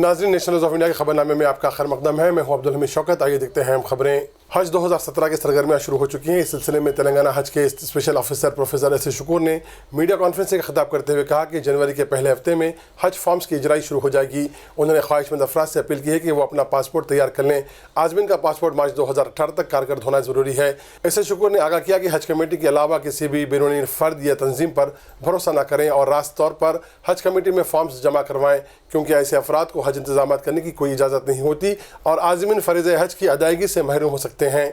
नाज़रीन, national news of India के खबरनामे में आपका खैर मकदम है। मैं हूं अब्दुल हमीद शौकत। आइए देखते हैं हम खबरें। हज 2017 की सरगर्मियां शुरू हो चुकी हैं। इस सिलसिले में तेलंगाना हज के special officer professor S Shukoor ने मीडिया कॉन्फ्रेंस से खिताब करते हुए कहा कि जनवरी के पहले हफ्ते में हज फॉर्म्स की इजराई शुरू हो जाएगी। उन्होंने ख्वाहिशमंद अफराद से अपील की है कि वो अपना पासपोर्ट तैयार कर लें। आज़मीन का पासपोर्ट मार्च 2018 तक कारगर होना ज़रूरी है। एस शुकूर ने आगाह किया कि हज कमेटी के अलावा किसी भी बैरूनी फ़र्द या तंजीम पर भरोसा न करें और रास्त तौर पर हज कमेटी में फॉर्म्स जमा करवाएं, क्योंकि ऐसे अफराद को हज इंतजाम करने की कोई इजाज़त नहीं होती और आज़मीन फ़रीज़ हज की अदायगी से महरूम हो सकते हैं।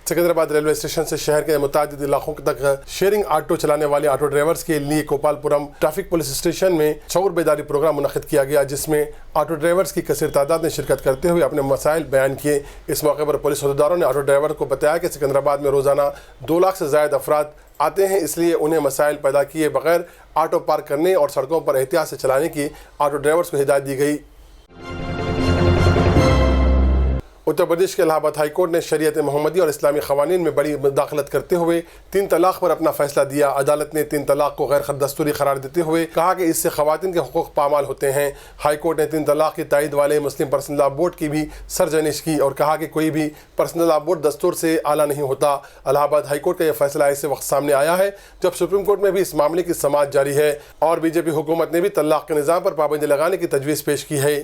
सिकंदराबाद रेलवे स्टेशन से शहर के मुतादिद इलाकों तक शेयरिंग ऑटो चलाने वाले ऑटो ड्राइवर्स के लिए गोपालपुरम ट्रैफिक पुलिस स्टेशन में शऊर बेदारी प्रोग्राम मुनक़िद किया गया, जिसमें ऑटो ड्राइवर्स की कसीर तादाद ने शिरकत करते हुए अपने मसाइल बयान किए। इस मौके पर पुलिस अहदेदारों ने ऑटो ड्राइवर को बताया कि सिकंदराबाद में रोज़ाना 2 लाख से ज़ायद अफराद आते हैं, इसलिए उन्हें मसाइल पैदा किए बगैर ऑटो पार्क करने और सड़कों पर एहतियात से चलाने की ऑटो ड्राइवर्स को हिदायत दी गई। उत्तर प्रदेश के इलाहाबाद हाई कोर्ट ने शरीयत मोहम्मदी और इस्लामी क़वानीन में बड़ी मुदाखलत करते हुए 3 तलाक़ पर अपना फैसला दिया। अदालत ने 3 तलाक़ को गैर दस्तूरी करार देते हुए कहा कि इससे ख़वातीन के हुकूक़ पामाल होते हैं। हाई कोर्ट ने 3 तलाक़ की तायद वाले मुस्लिम पर्सनल लॉ बोर्ड की भी सरजनिश की और कहा कि कोई भी पर्सनल लॉ बोर्ड दस्तूर से आला नहीं होता। इलाहाबाद हाई कोर्ट का यह फैसला ऐसे वक्त सामने आया है जब सुप्रीम कोर्ट में भी इस मामले की समाअत जारी है और बीजेपी हुकूमत ने भी तलाक़ के निज़ाम पर पाबंदी लगाने की तजवीज़ पेश की है।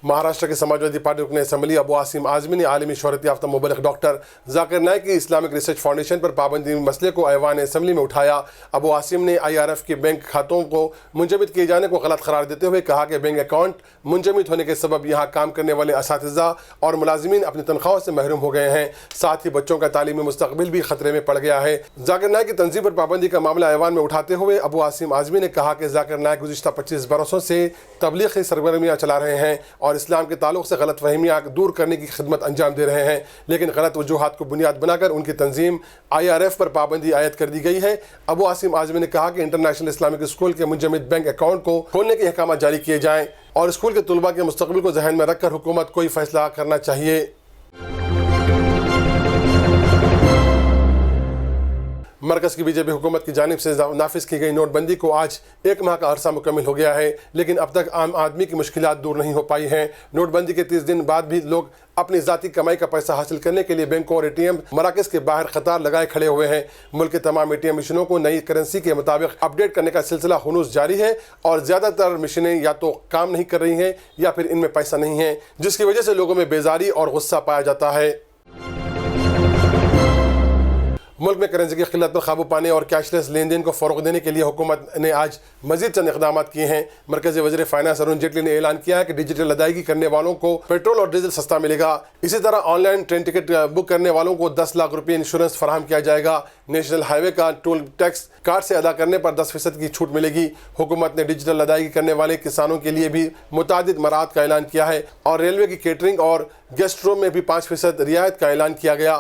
महाराष्ट्र के समाजवादी पार्टी रुकन असम्बली अबू आसिम आज़मी ने आलमी शोहरत याफ्ता मुबल्लिग़ डॉक्टर जाकिर नाइक की इस्लामिक रिसर्च फाउंडेशन पर पाबंदी मसले को ऐवान असम्बली में उठाया। अबू आसिम ने IRF के बैंक खातों को मुंजमद किए जाने को गलत करार देते हुए कहा कि बैंक अकाउंट मुंजमद होने के सबब यहाँ काम करने वाले असातिज़ा और मुलाजिमीन अपनी तनख्वाहों से महरूम हो गए हैं, साथ ही बच्चों का तालीमी मुस्तक़बिल भी खतरे में पड़ गया है। जाकिर नाइक की तंजीम पर पाबंदी का मामला ऐवान में उठाते हुए अबू आसिम आज़मी ने कहा कि जाकिर नाइक गुज़िश्ता 25 बरसों से तबलीग की सरगर्मियाँ चला रहे हैं और इस्लाम के ताल्लुक़ से गलत फहमियाँ दूर करने की खिदमत अंजाम दे रहे हैं, लेकिन गलत वजूहात को बुनियाद बनाकर उनकी तंजीम IRF पर पाबंदी आयद कर दी गई है। अबू आसिम आज़मी ने कहा कि इंटरनेशनल इस्लामिक स्कूल के मुंजमद बैंक अकाउंट को खोलने के अहकाम जारी किए जाएँ और स्कूल के तलबा के मुस्तक़बिल को ज़हन में रखकर हुकूमत कोई फैसला करना चाहिए। मरकज़ की बीजेपी हुकूमत की जानिब से नाफिज की गई नोटबंदी को आज 1 माह का अरसा मुकम्मल हो गया है, लेकिन अब तक आम आदमी की मुश्किलात दूर नहीं हो पाई हैं। नोटबंदी के 30 दिन बाद भी लोग अपनी ज़ाती कमाई का पैसा हासिल करने के लिए बैंकों और ATM मराकज़ के बाहर कतार लगाए खड़े हुए हैं। मुल्क के तमाम ATM मशीनों को नई करेंसी के मुताबिक अपडेट करने का सिलसिला हुनूस जारी है और ज़्यादातर मशीनें या तो काम नहीं कर रही हैं या फिर इनमें पैसा नहीं है, जिसकी वजह से लोगों में बेजारी और गुस्सा पाया जाता है। मुल्क में करेंसी की किल्लत पर काबू पाने और कैशलेस लेन देन को फ़रोग़ देने के लिए हुकूमत ने आज मज़ीद चंद इक़दाम किए हैं। मरकज़ी वज़ीर फ़ाइनेंस अरुण जेटली ने ऐलान किया है कि डिजिटल अदायगी करने वालों को पेट्रोल और डीजल सस्ता मिलेगा। इसी तरह ऑनलाइन ट्रेन टिकट बुक करने वालों को 10 लाख रुपये इंश्योरेंस फराहम किया जाएगा। नेशनल हाईवे का टोल टैक्स कार्ड से अदा करने पर 10% की छूट मिलेगी। हुकूमत ने डिजिटल अदायगी करने वाले किसानों के लिए भी मुतादिद मराहत का ऐलान किया है और रेलवे की केटरिंग और गेस्ट रूम में भी 5% रियायत का ऐलान किया गया।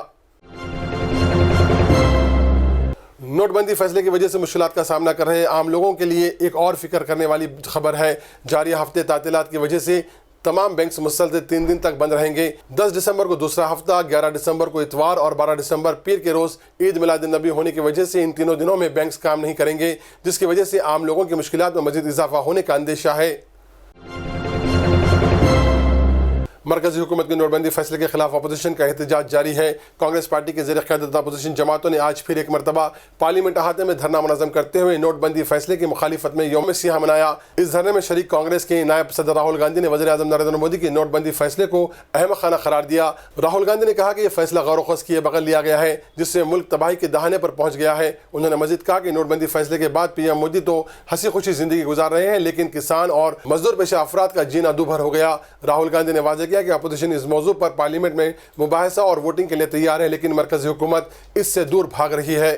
नोटबंदी फैसले की वजह से मुश्किलात का सामना कर रहे आम लोगों के लिए एक और फिक्र करने वाली खबर है। जारी हफ्ते तातीलात की वजह से तमाम बैंक्स मुसलसल 3 दिन तक बंद रहेंगे। 10 दिसंबर को दूसरा हफ्ता, 11 दिसंबर को इतवार और 12 दिसंबर पीर के रोज़ ईद मिलाद-उन-नबी होने की वजह से इन तीनों दिनों में बैंक्स काम नहीं करेंगे, जिसकी वजह से आम लोगों की मुश्किलात में मज़ीद इजाफा होने का अंदेशा है। मरकज़ी हुकूमत के नोटबंदी फैसले के खिलाफ अपोजिशन का एहतजाज जारी है। कांग्रेस पार्टी के ज़ेर क़यादत अपोजिशन जमातों ने आज फिर एक मरतबा पार्लियामेंट अहाते में धरना मुनज़्ज़म करते हुए नोटबंदी फैसले की मुखालिफत में यौम सियाह मनाया। इस धरने में शरीक कांग्रेस के नायब सदर राहुल गांधी ने वज़ीर आज़म नरेंद्र मोदी के नोटबंदी फैसले को अहम खाना करार दिया। राहुल गांधी ने कहा कि यह फैसला गौर-व-ख़ौस किए बगैर लिया गया है, जिससे मुल्क तबाही के दहाने पर पहुँच गया है। उन्होंने मज़ीद कहा कि नोटबंदी फैसले के बाद PM मोदी तो हंसी खुशी ज़िंदगी गुजार रहे हैं, लेकिन किसान और मजदूर पेशा अफराद का जीना दूभर हो गया। राहुल गांधी ने वाज़ेह किया कि अपोजिशन इस मौजू पर पार्लियामेंट में मुबाहिसा और वोटिंग के लिए तैयार है, लेकिन मरकज़ी हुकूमत इससे दूर भाग रही है।